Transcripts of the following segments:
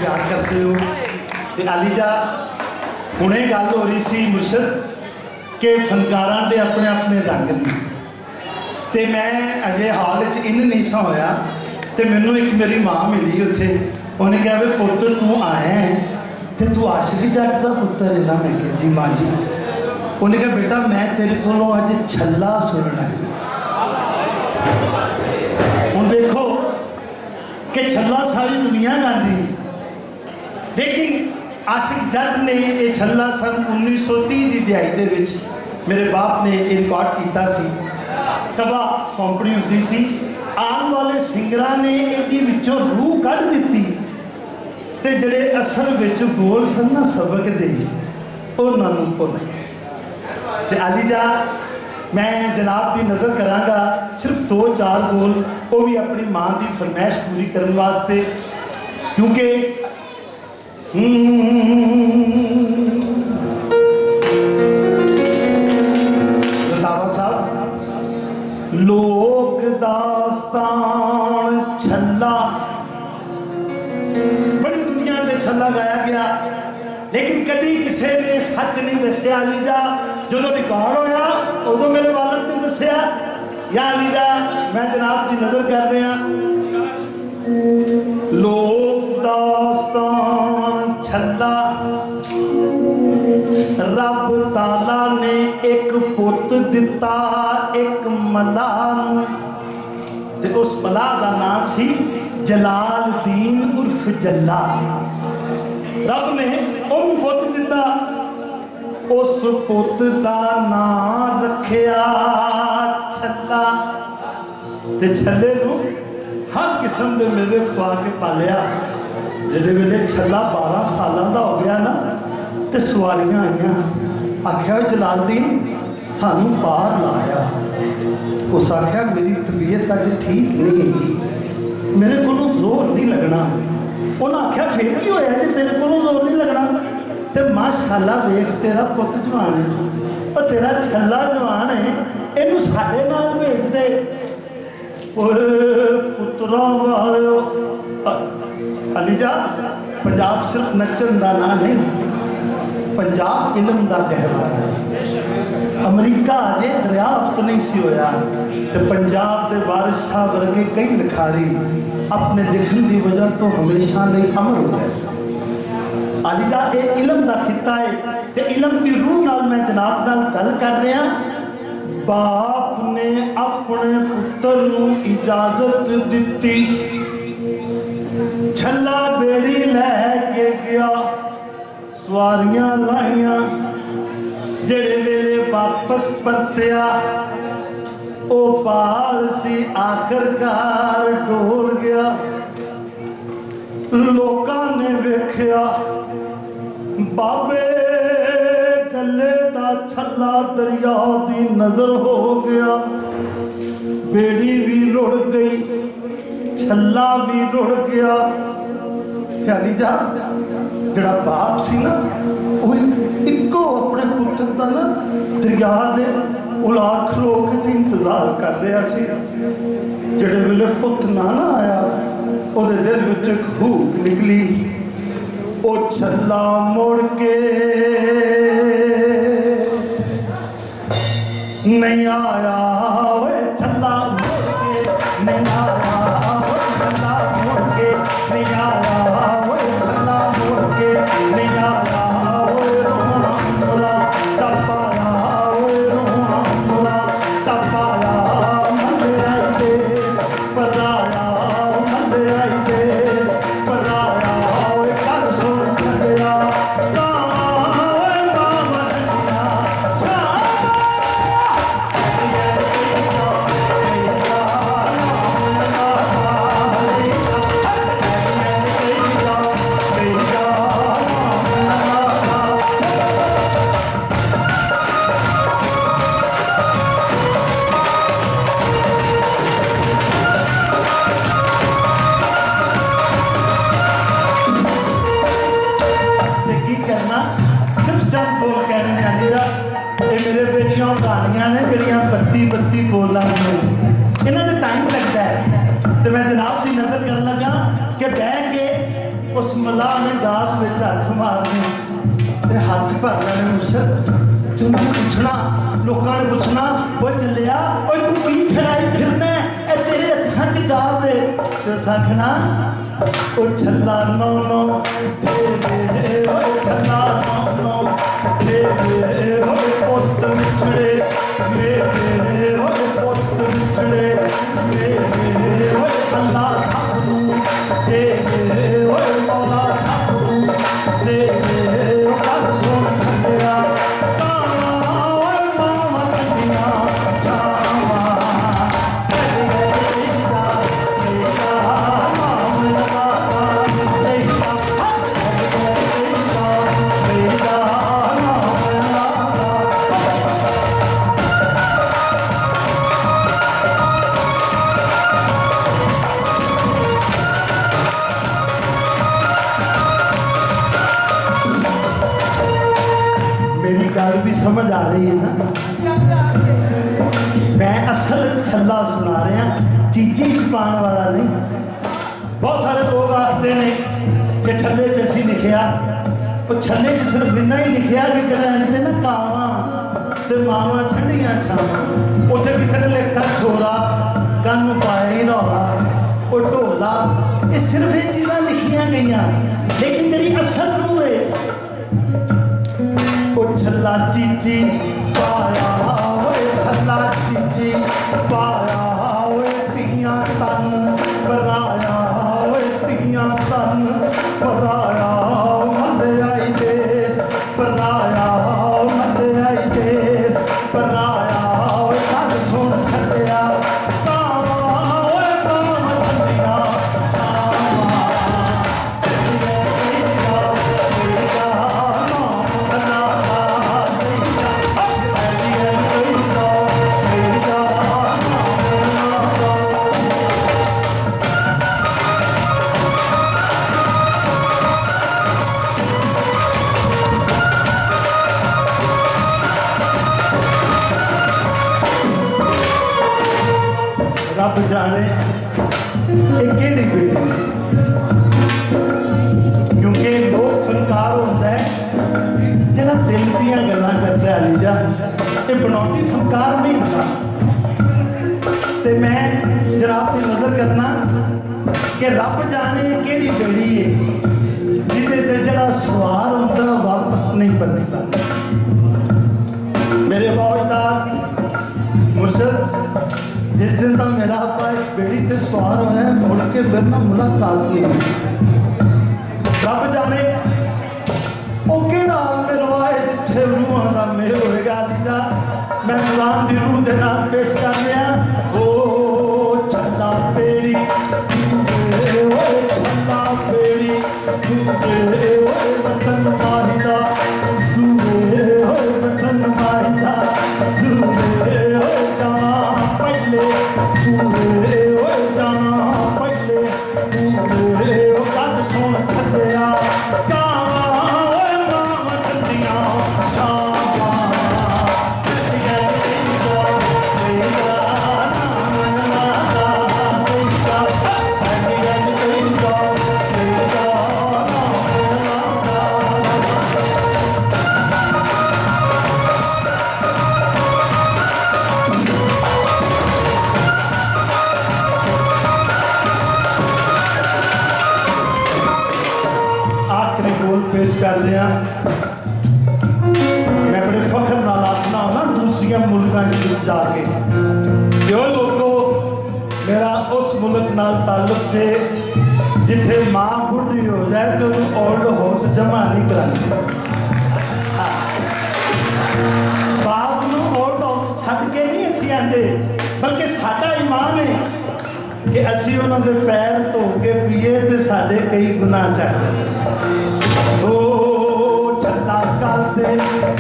प्यार करते हो। तो अलीजा हुणे गल हो रही सी मुर्शद कि फनकारां दे अपने अपने रंग ने, तो मैं अजे हाल च इन नहीं सा होया तो मैनू एक मेरी माँ मिली उत्थे, उन्हें कहा भी पुत्त तू आया है तो तू आशिक जट का पुत्तर है ना। मैं कहा जी माँ जी। उन्हें कहा बेटा मैं तेरे को अज छला सुनना है। हुण देखो कि छला सारी दुनिया गाती, लेकिन आशिक जट ने यह छला सन 1930 की दिहाई दे विच मेरे बाप ने ये रिकॉर्ड किया सी। तबा कंपनी होती सी, आने वाले सिंगरां ने इहदी विचों रूह कढ़ दित्ती ते जिहड़े असल विच बोल सन ना सबक दे उन्हां नूं भुल गए। ते अलीजा मैं जनाब की नज़र करांगा सिर्फ 2-4 बोल, वो भी अपनी माँ की फरमाइश पूरी करने वास्ते, क्योंकि रंधावा साहब लोक दास्तान छल्ला, बड़ी दुनिया में छल्ला गाया गया, लेकिन कभी किसी ने सच नहीं दसिया। अलीजा जो रिकॉर्ड होया उदों मेरे वालद ने दसिया या अलीजा मैं जनाब की नज़र कर रहा। लोक दास्तान छल्ला, रब ताला ने एक पुत दिता एक मला, ते उस मला का नाम सी जलालदीन उर्फ जल्ला। रब ने उन पुत दिता, उस पुत का नाम रखिया छल्ला, ते छल्ले नूं हर किस्म के मेरे खुआ के पालिया। जिस वेले छल्ला 12 सालों का हो गया ना, तो सवारियां आईयां, आख्या जलालदीन सानू बाहर लाया। उस आख्या मेरी तबीयत अज ठीक नहीं है, मेरे को जोर नहीं लगना। उन्हें आख्या फिर की होया जी तेरे को जोर नहीं लगना? तो माशाअल्लाह वेख तेरा पुत जवान है, और तेरा छल्ला जवान है, इनू साडे नाल भेज दे। पुत्रों वालों अलीजा पंजाब सिर्फ नचन का नाम नहीं, पंजाब इलम का गहवारा है। अमरीका अजे दरियाफ्त नहीं सी होया, तो पंजाब के वारिस साहब वर्गे कई लिखारी अपने लिखन की वजह तो हमेशा नहीं अमर हो गए। अलीजा ये इलम का खिता है, तो इलम की रूह नाल मैं जनाब नाल गल कर रहा। बाप ने अपने पुत्र नूं इजाजत दिती, छल्ला बेड़ी लैके गया, सवारियां लाइया, जेड़े वेले वापस परतिया ओ पाल सी आखिरकार डोल गया। लोकां ने वेख्या बाबे चले दा छल्ला दरिया दी नजर हो गया, बेड़ी भी रुड़ गई, छल्ला भी रुड़ गया। अलीजा जड़ा बाप सी ना, वो इको अपने पुत्र का ना दरिया दे उलाद खलो के इंतजार कर रहा सी। जेड़े वेले पुत ना आया, ਉਹਦੇ दिल ਵਿੱਚ एक हूक निकली, ओ छल्ला मुड़ के नहीं आया, ओए छल्ला मुड़ के नहीं आया, ओए छल्ला मुड़ के नहीं आया, ओए छल्ला मुड़ के नहीं आया, ओए रोना मुला तपाया, ओए रोना मुला तपाया, मले आई देश पराया, मले आई देश पराया, ओए कर सुन छड़िया कहानियां ने जड़ियाँ 32 बोलां इन्होंने टाइम लगता है। तो मैं जनाब की नज़र कर लगा कि बह के उस मलाह ने गाल में हथ मारने ते हाथ भर लेने मुर्शद तू पूछना लोगों ने पूछना वो चलिया और तू की खड़ाई फिरना है तेरे हथां च गावे तो आखना ओ छल्ला नो नो तेरे ओ छल्ला नो नो तेरे ओ पुत मिठड़े मेरे ओ पुत मिठड़े मेरे ओ अल्लाह सानू तेरे ओ मौला सानू तेरे ओ गल सुन छड्डिया भी समझ आ रही है ना मैं असल छल्ला सुना रहा चीची छपाण वाला नहीं बहुत सारे लोग आखते हैं कि छल्ले च असी लिखिया तो छल्ले च सिर्फ इन्ना ही लिखिया कि कहते ना कावां ते मावां ठंडियां छावां उत्थे किसी ने लिखता छोरा कन पाया ही रौला और ढोला ये सिर्फ ये चीज़ां लिखियां गई लेकिन मेरी असल रूह है छल्ला चीची पाया होए छल्ला चीची पाया होए तियां तन बनाया होए तियां तन बनाया मल्ले आई देश बनाया मल्ले आई देश बनाया होए गल सुन छड्डिया रब जाने एक ही नहीं बेटी क्योंकि लोग फनकार होता है जरा दिल दियां गल्लां करता है अलीजा ये बनौटी फनकार नहीं होता तो मैं जनाब की नज़र करना कि रब जाने केड़ी बेड़ी है जिहदे ते जड़ा सवार होता वापस नहीं परता मेरे मौजदार मुर्शद जिस दिन तक मेरा आपा इस बेड़ी से सवार होया मुड़ के मेरे ना मुलाकात नहीं हुई रब जाने वो केड़ा मेरा है जिथे रूहां दा मेल होएगा अलीजा मैं कुरान दी रूह दे नाल पेश कर लिया ओ छल्ला पेड़ी ओ छल्ला पेड़ी तूरे ओ वतन माहिदा तूरे ओ वतन माहिदा तूरे ओ पहले तूरे ओ जाना पहले तूरे ओ गल सुन छड्डिया कावां ओए मावां टंडियां छावां पेश कर दिया मैं बड़े फख्र नाल आखना ना दूसरिया मुल्कों के जाके जो लोगों मेरा उस मुल्क नाल ताल्लुक थे जिथे माँ बुढ़ी हो जाए तो ओल्ड हाउस जमा नहीं कराती बाप नूं ओल्ड हाउस छड्ड के नहीं असीं आंदे बल्कि साडा ईमान है कि असीं उन्हां दे पैर धो के पीए ते साडे कई गुनाह चढ़दे ओ छल्ला काल से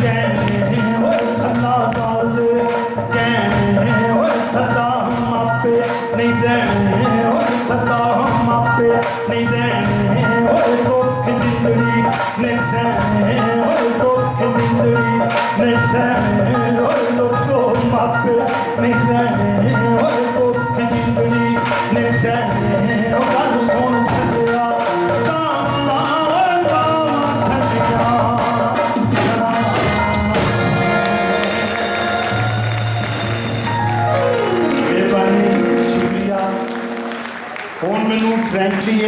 कहने ओ छल्ला काल से कहने ओ सदा हम आपे नहीं देने ओ सदा हम आपे नहीं देने ओ दुख जिंदड़ी ने सहने ओ दुख जिंदड़ी ने सहने ओ लोगों मापे नहीं देने ओ दुख जिंदड़ी ने सहने ओ गल सुन छड्डिया ਫਰੈਂਕਲੀ ਇਹ